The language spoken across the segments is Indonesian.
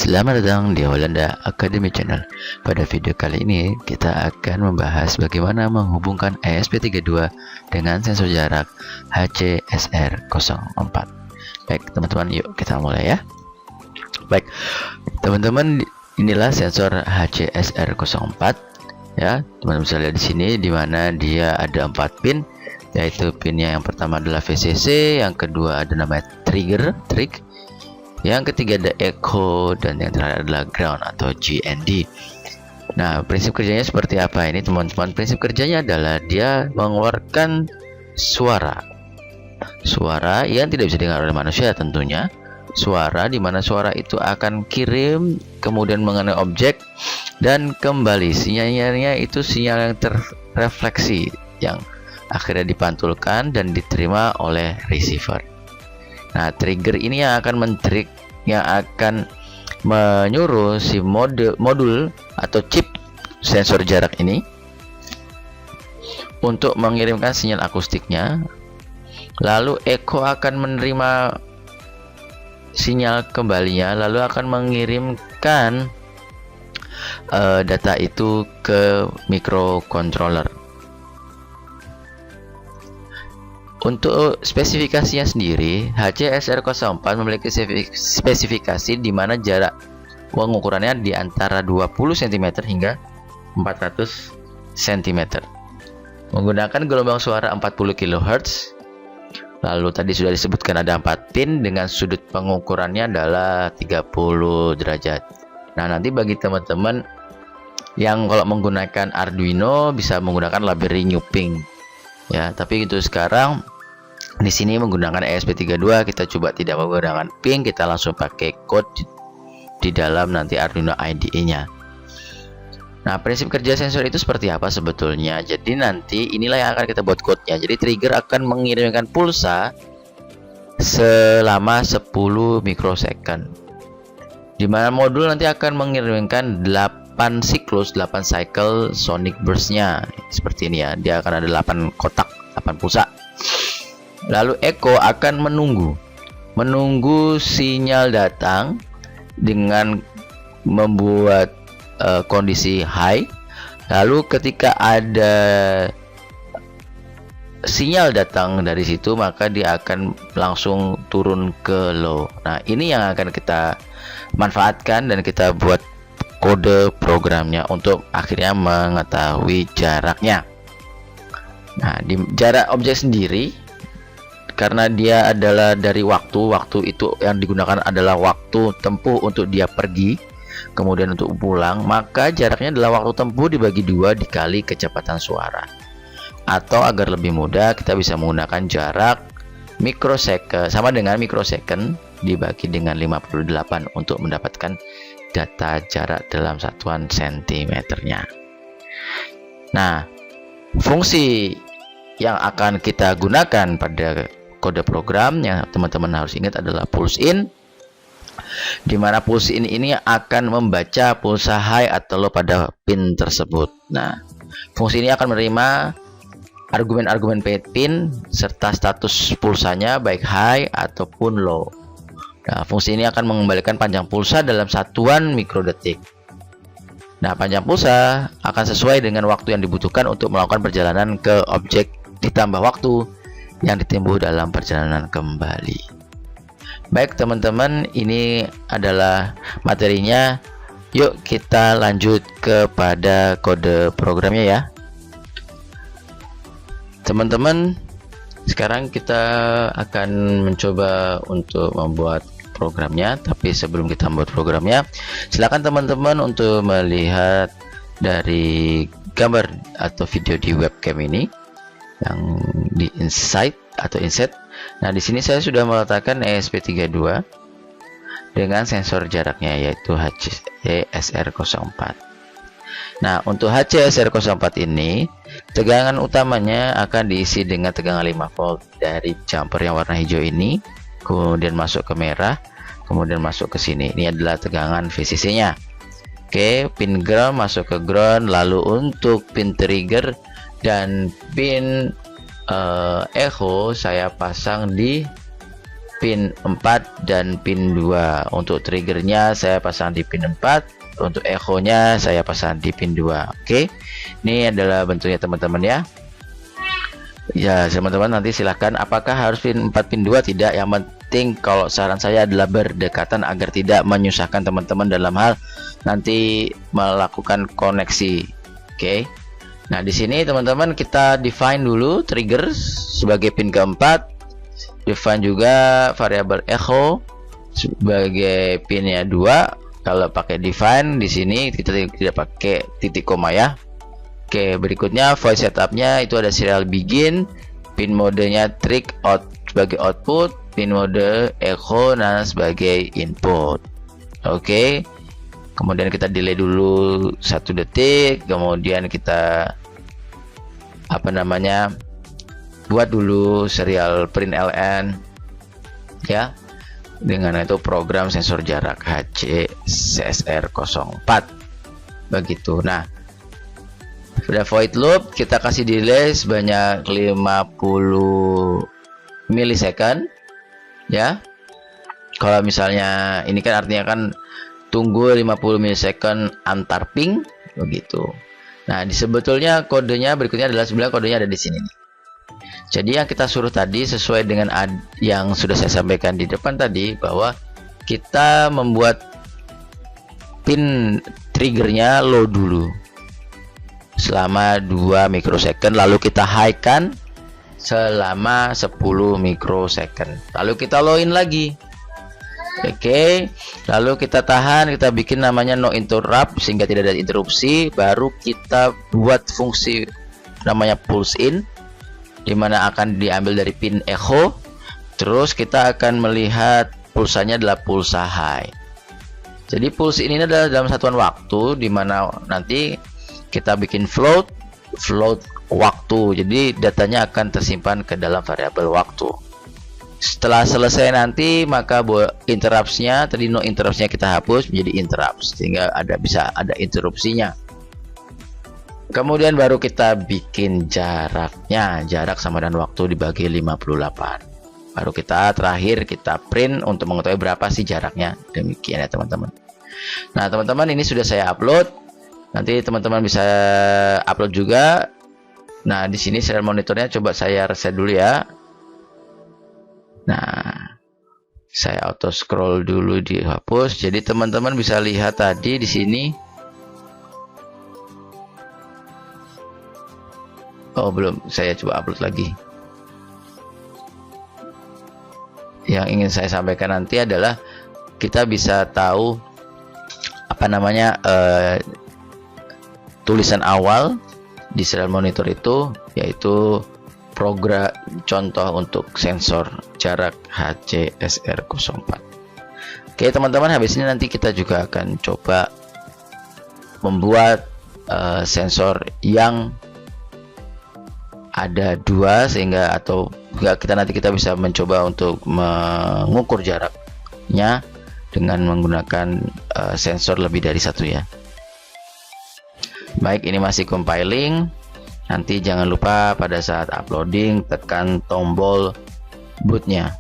Selamat datang di Holanda Academy Channel. Pada video kali ini kita akan membahas bagaimana menghubungkan ESP32 dengan sensor jarak HCSR04. Baik teman-teman, yuk kita mulai ya. Baik teman-teman, inilah sensor HCSR04 ya. Teman-teman bisa lihat di sini di mana dia ada 4 pin, yaitu pinnya yang pertama adalah VCC, yang kedua ada namanya trigger, yang ketiga ada echo, dan yang terakhir adalah ground atau GND. Nah, prinsip kerjanya seperti apa ini teman-teman? Prinsip kerjanya adalah dia mengeluarkan suara yang tidak bisa didengar oleh manusia tentunya. Suara di mana suara itu akan kirim, kemudian mengenai objek dan kembali. Sinyalnya itu sinyal yang terrefleksi yang akhirnya dipantulkan dan diterima oleh receiver. Nah, trigger ini yang akan menyuruh si modul atau chip sensor jarak ini untuk mengirimkan sinyal akustiknya. Lalu echo akan menerima sinyal kembalinya, lalu akan mengirimkan data itu ke microcontroller. Untuk spesifikasinya sendiri, HCSR04 memiliki spesifikasi di mana jarak pengukurannya di antara 20 cm hingga 400 cm. Menggunakan gelombang suara 40 kHz. Lalu tadi sudah disebutkan ada 4 pin dengan sudut pengukurannya adalah 30 derajat. Nah, nanti bagi teman-teman yang kalau menggunakan Arduino bisa menggunakan library Newping. Ya, tapi itu sekarang di sini menggunakan ESP32, kita coba tidak menggunakan pin, kita langsung pakai code di dalam nanti Arduino IDE-nya. Nah, prinsip kerja sensor itu seperti apa sebetulnya? Jadi nanti inilah yang akan kita buat code-nya. Jadi trigger akan mengirimkan pulsa selama 10 mikrosecond. Di mana modul nanti akan mengirimkan 8 siklus, 8 cycle sonic burst-nya. Seperti ini ya. Dia akan ada 8 kotak, 8 pulsa. Lalu echo akan menunggu sinyal datang dengan membuat kondisi high. Lalu ketika ada sinyal datang dari situ, maka dia akan langsung turun ke low. Nah, ini yang akan kita manfaatkan dan kita buat kode programnya untuk akhirnya mengetahui jaraknya. Nah, di jarak objek sendiri, karena dia adalah dari waktu itu yang digunakan adalah waktu tempuh untuk dia pergi kemudian untuk pulang, maka jaraknya adalah waktu tempuh dibagi 2 dikali kecepatan suara. Atau agar lebih mudah, kita bisa menggunakan jarak mikrosecond sama dengan mikrosecond dibagi dengan 58 untuk mendapatkan data jarak dalam satuan sentimeternya. Nah, fungsi yang akan kita gunakan pada kode program yang teman-teman harus ingat adalah pulse in, di mana pulse in ini akan membaca pulsa high atau low pada pin tersebut. Nah, fungsi ini akan menerima argumen-argumen pin serta status pulsanya baik high ataupun low. Nah, fungsi ini akan mengembalikan panjang pulsa dalam satuan mikrodetik. Nah, panjang pulsa akan sesuai dengan waktu yang dibutuhkan untuk melakukan perjalanan ke objek ditambah waktu yang ditempuh dalam perjalanan kembali. Baik teman-teman, ini adalah materinya. Yuk kita lanjut kepada kode programnya ya. Teman-teman, sekarang kita akan mencoba untuk membuat programnya. Tapi sebelum kita membuat programnya, silakan teman-teman untuk melihat dari gambar atau video di webcam ini yang di inset. Nah, di sini saya sudah meletakkan ESP32 dengan sensor jaraknya yaitu HCSR04. Nah, untuk HCSR04 ini tegangan utamanya akan diisi dengan tegangan 5 volt dari jumper yang warna hijau ini, kemudian masuk ke merah, kemudian masuk ke sini. Ini adalah tegangan VCC-nya. Oke, pin ground masuk ke ground, lalu untuk pin trigger dan pin echo saya pasang di pin 4 dan pin 2. Untuk triggernya saya pasang di pin 4, untuk echo-nya saya pasang di pin 2. Oke, ini adalah bentuknya teman-teman ya. Ya teman-teman, nanti silahkan apakah harus pin 4 pin 2, tidak, yang penting kalau saran saya adalah berdekatan agar tidak menyusahkan teman-teman dalam hal nanti melakukan koneksi. Oke. Nah, di sini teman-teman kita define dulu trigger sebagai pin keempat. Define juga variabel echo sebagai pinnya 2. Kalau pakai define di sini kita tidak pakai titik koma ya. Oke, berikutnya voice setupnya itu ada serial begin, pin modenya trig out sebagai output, pin mode echo nah sebagai input. Oke. Kemudian kita delay dulu 1 detik, kemudian kita buat dulu serial print ln ya, dengan itu program sensor jarak HC CSR 04 begitu. Nah, sudah void loop, kita kasih delay sebanyak 50 milisecond ya. Kalau misalnya ini kan artinya kan tunggu 50 milisecond antar ping begitu. Nah, sebetulnya kodenya berikutnya adalah sebenarnya kodenya ada di sini nih. Jadi yang kita suruh tadi sesuai dengan yang sudah saya sampaikan di depan tadi, bahwa kita membuat pin triggernya low dulu selama 2 mikrosecond, lalu kita high kan selama 10 mikrosecond, lalu kita low in lagi. Oke, lalu kita tahan, kita bikin namanya no interrupt sehingga tidak ada interupsi, baru kita buat fungsi namanya pulse in, dimana akan diambil dari pin echo, terus kita akan melihat pulsanya adalah pulsa high. Jadi pulse in ini adalah dalam satuan waktu, dimana nanti kita bikin float waktu, jadi datanya akan tersimpan ke dalam variabel waktu. Setelah selesai nanti maka interrupts-nya tadi no interrupts-nya kita hapus menjadi interrupts sehingga bisa ada interupsinya. Kemudian baru kita bikin jaraknya, jarak sama dengan waktu dibagi 58. Baru kita terakhir kita print untuk mengetahui berapa sih jaraknya. Demikian ya teman-teman. Nah teman-teman, ini sudah saya upload. Nanti teman-teman bisa upload juga. Nah di sini serial monitornya coba saya reset dulu ya. Nah, saya auto scroll dulu dihapus. Jadi teman-teman bisa lihat tadi di sini. Oh, belum. Saya coba upload lagi. Yang ingin saya sampaikan nanti adalah kita bisa tahu tulisan awal di serial monitor itu, yaitu program contoh untuk sensor jarak HCSR04. Oke teman-teman, habis ini nanti kita juga akan coba membuat sensor yang ada 2 sehingga atau nanti kita bisa mencoba untuk mengukur jaraknya dengan menggunakan sensor lebih dari 1 ya. Baik, ini masih compiling. Nanti jangan lupa pada saat uploading tekan tombol bootnya.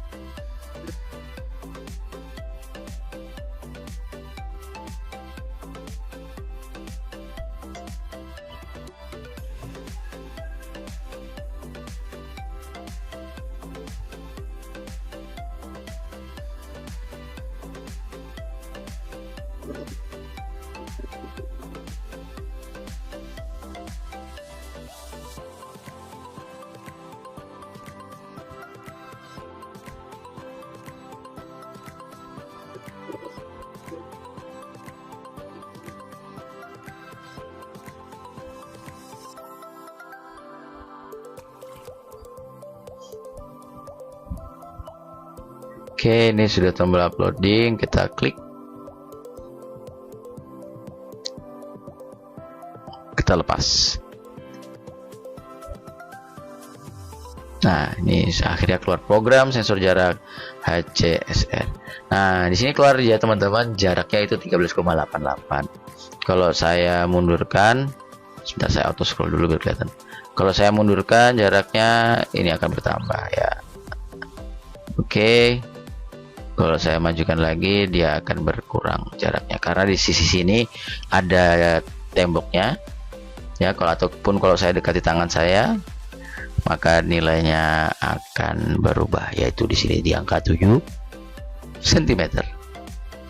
Oke, ini sudah tombol uploading, kita klik, kita lepas. Nah, ini akhirnya keluar program sensor jarak HCSR. Nah, di sini keluar ya teman-teman, jaraknya itu 13,88. Kalau saya mundurkan, sebentar saya auto scroll dulu biar kelihatan. Kalau saya mundurkan jaraknya ini akan bertambah ya. Oke. Kalau saya majukan lagi, dia akan berkurang jaraknya karena di sisi sini ada temboknya ya. Kalau saya dekati tangan saya, maka nilainya akan berubah, yaitu di sini di angka 7 cm.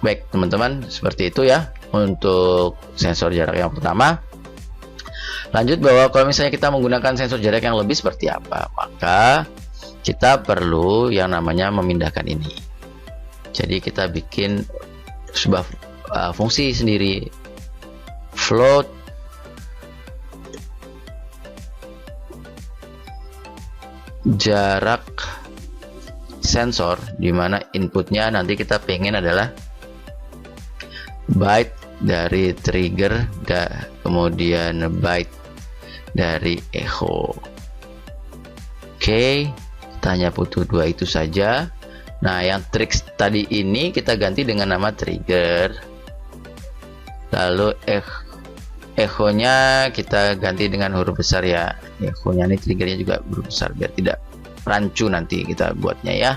Baik teman-teman, seperti itu ya untuk sensor jarak yang pertama. Lanjut, bahwa kalau misalnya kita menggunakan sensor jarak yang lebih seperti apa, maka kita perlu yang namanya memindahkan ini. Jadi kita bikin sebuah fungsi sendiri, float jarak sensor, dimana inputnya nanti kita pengen adalah byte dari trigger, kemudian byte dari echo. Oke, kita hanya butuh 2 itu saja. Nah, yang tricks tadi ini kita ganti dengan nama trigger, lalu echo-nya kita ganti dengan huruf besar ya. Echo-nya ini, triggernya juga huruf besar biar tidak rancu nanti kita buatnya ya.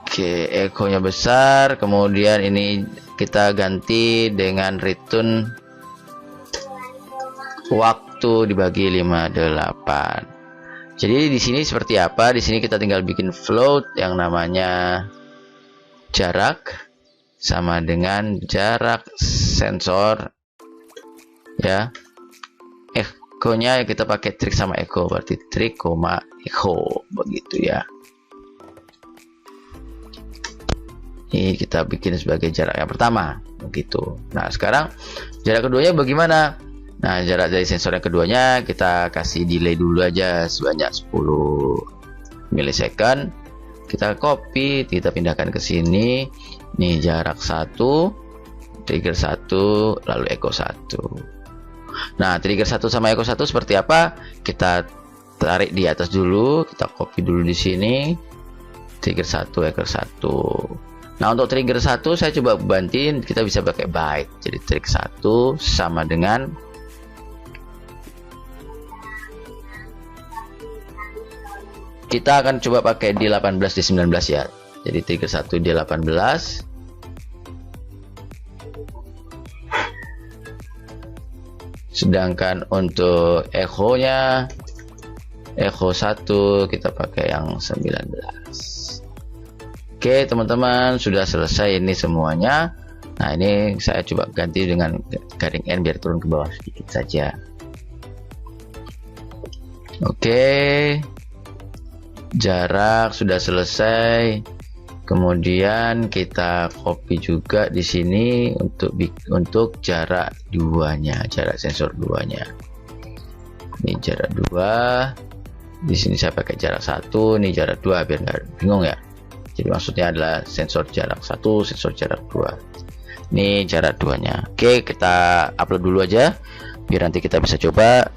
Oke, echo-nya besar, kemudian ini kita ganti dengan return waktu dibagi 58. Jadi di sini seperti apa? Di sini kita tinggal bikin float yang namanya jarak sama dengan jarak sensor ya. Echo-nya kita pakai trig sama echo, berarti trig, echo begitu ya. Ini kita bikin sebagai jarak yang pertama begitu. Nah, sekarang jarak keduanya bagaimana? Nah, jarak dari sensor yang keduanya kita kasih delay dulu aja sebanyak 10 milisecond. Kita copy, kita pindahkan ke sini. Nih jarak 1, trigger 1, lalu echo 1. Nah, trigger 1 sama echo 1 seperti apa? Kita tarik di atas dulu, kita copy dulu di sini. Trigger 1, echo 1. Nah, untuk trigger 1 saya coba bantiin, kita bisa pakai byte. Jadi trigger 1 sama dengan kita akan coba pakai di 18 di 19 ya. Jadi trigger 1 di 18. Sedangkan untuk echo-nya, echo 1 kita pakai yang 19. Oke teman-teman, sudah selesai ini semuanya. Nah, ini saya coba ganti dengan garing N biar turun ke bawah sedikit saja. Oke, jarak sudah selesai. Kemudian kita copy juga di sini untuk jarak duanya, jarak sensor duanya. Ini jarak 2. Di sini saya pakai jarak 1, ini jarak 2 biar nggak bingung ya. Jadi maksudnya adalah sensor jarak 1, sensor jarak 2. Ini jarak duanya. Oke, kita upload dulu aja biar nanti kita bisa coba.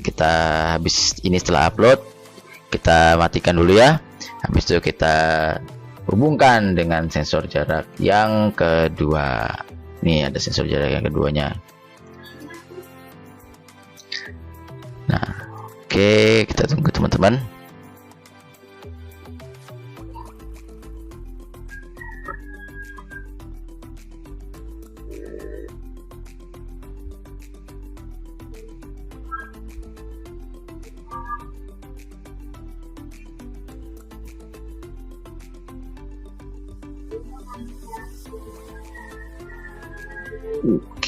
Kita habis ini setelah upload, kita matikan dulu ya. Habis itu kita hubungkan dengan sensor jarak yang kedua. Nih ada sensor jarak yang keduanya. Nah, oke, kita tunggu teman-teman.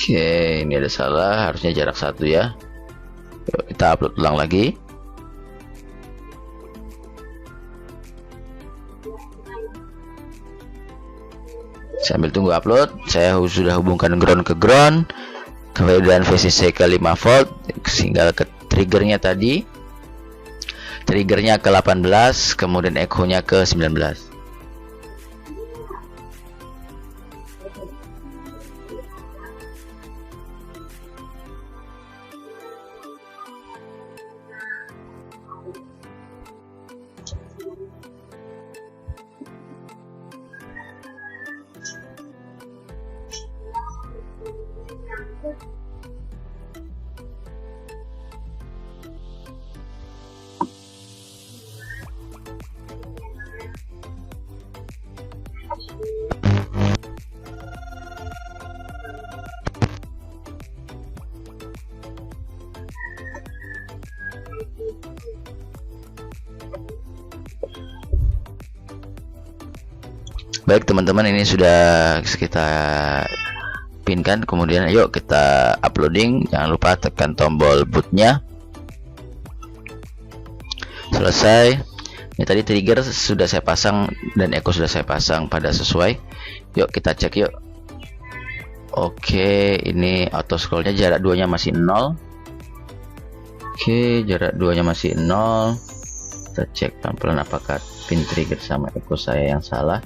Oke, ini ada salah, harusnya jarak 1 ya. Yuk, kita upload ulang lagi. Sambil tunggu upload, saya sudah hubungkan ground ke ground, kemudian VCC ke 5 volt, tinggal ke triggernya tadi. Triggernya ke 18, kemudian echo-nya ke 19. Baik teman-teman, ini sudah kita pinkan, kemudian yuk kita uploading. Jangan lupa tekan tombol bootnya. Selesai. Ini tadi trigger sudah saya pasang dan echo sudah saya pasang pada sesuai. Yuk kita cek yuk. Oke, ini auto scrollnya jarak 2 nya masih 0. Oke, jarak 2 nya masih 0. Kita cek pelan-pelan apakah pin trigger sama echo saya yang salah.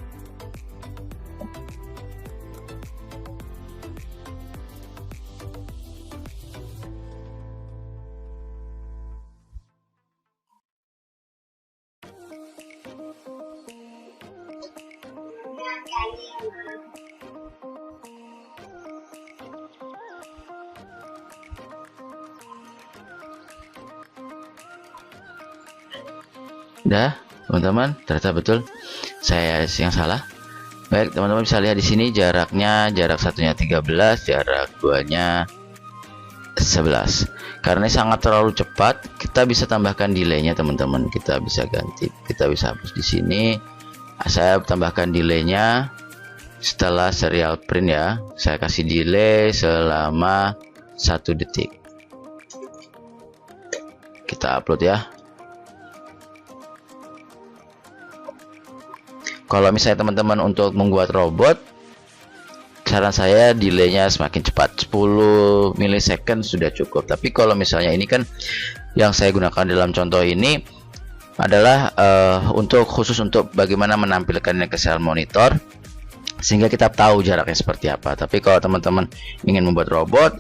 Udah, teman-teman, ternyata betul saya yang salah. Baik, teman-teman bisa lihat di sini jaraknya, jarak satunya 13, jarak 2-nya 11. Karena ini sangat terlalu cepat, kita bisa tambahkan delaynya, teman-teman. Kita bisa ganti, kita bisa hapus di sini. Saya tambahkan delaynya setelah serial print ya. Saya kasih delay selama 1 detik. Kita upload ya. Kalau misalnya teman-teman untuk membuat robot, saran saya delaynya semakin cepat, 10 milisecond sudah cukup. Tapi kalau misalnya ini kan yang saya gunakan dalam contoh ini adalah khusus untuk bagaimana menampilkannya ke sel monitor, sehingga kita tahu jaraknya seperti apa. Tapi kalau teman-teman ingin membuat robot,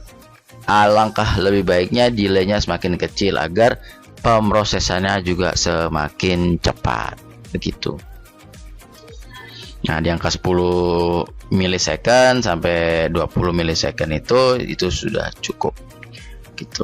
alangkah lebih baiknya delaynya semakin kecil agar pemrosesannya juga semakin cepat, begitu. Nah, di angka 10 milisecond sampai 20 milisecond itu sudah cukup gitu.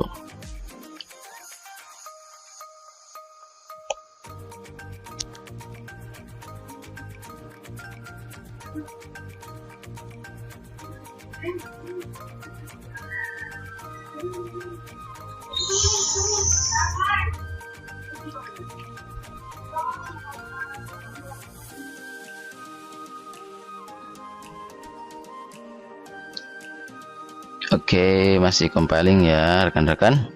Oke, masih compiling ya rekan-rekan.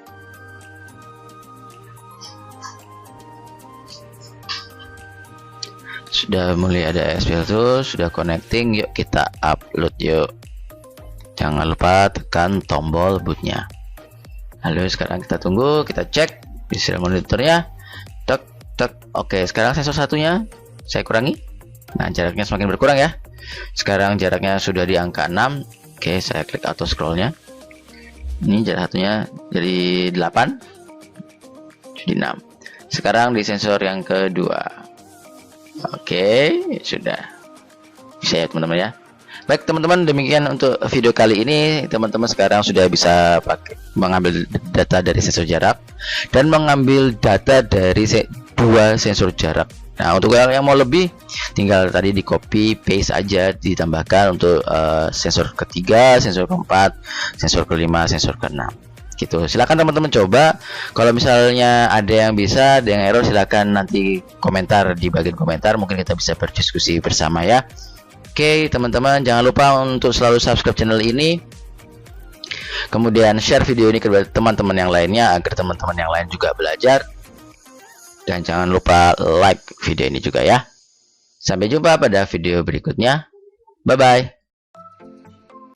Sudah mulai ada SPL tuh, sudah connecting. Yuk kita upload yuk. Jangan lupa tekan tombol bootnya. Lalu sekarang kita tunggu, kita cek di serial monitornya. Tek tek. Oke, sekarang sensor satunya saya kurangi. Nah, jaraknya semakin berkurang ya. Sekarang jaraknya sudah di angka 6. Oke, saya klik auto scrollnya. Ini jarak satunya jadi 8, jadi 6. Sekarang di sensor yang kedua. Oke, sudah bisa ya teman-teman ya. Baik teman-teman, demikian untuk video kali ini. Teman-teman sekarang sudah bisa mengambil data dari sensor jarak dan mengambil data dari dua sensor jarak. Nah, untuk yang mau lebih, tinggal tadi di copy paste aja, ditambahkan untuk sensor ketiga, sensor keempat, sensor kelima, sensor keenam. Gitu. Silakan teman-teman coba. Kalau misalnya ada yang bisa, ada yang error, silakan nanti komentar di bagian komentar. Mungkin kita bisa berdiskusi bersama ya. Oke, teman-teman, jangan lupa untuk selalu subscribe channel ini. Kemudian share video ini ke teman-teman yang lainnya agar teman-teman yang lain juga belajar. Dan jangan lupa like video ini juga ya. Sampai jumpa pada video berikutnya. Bye-bye.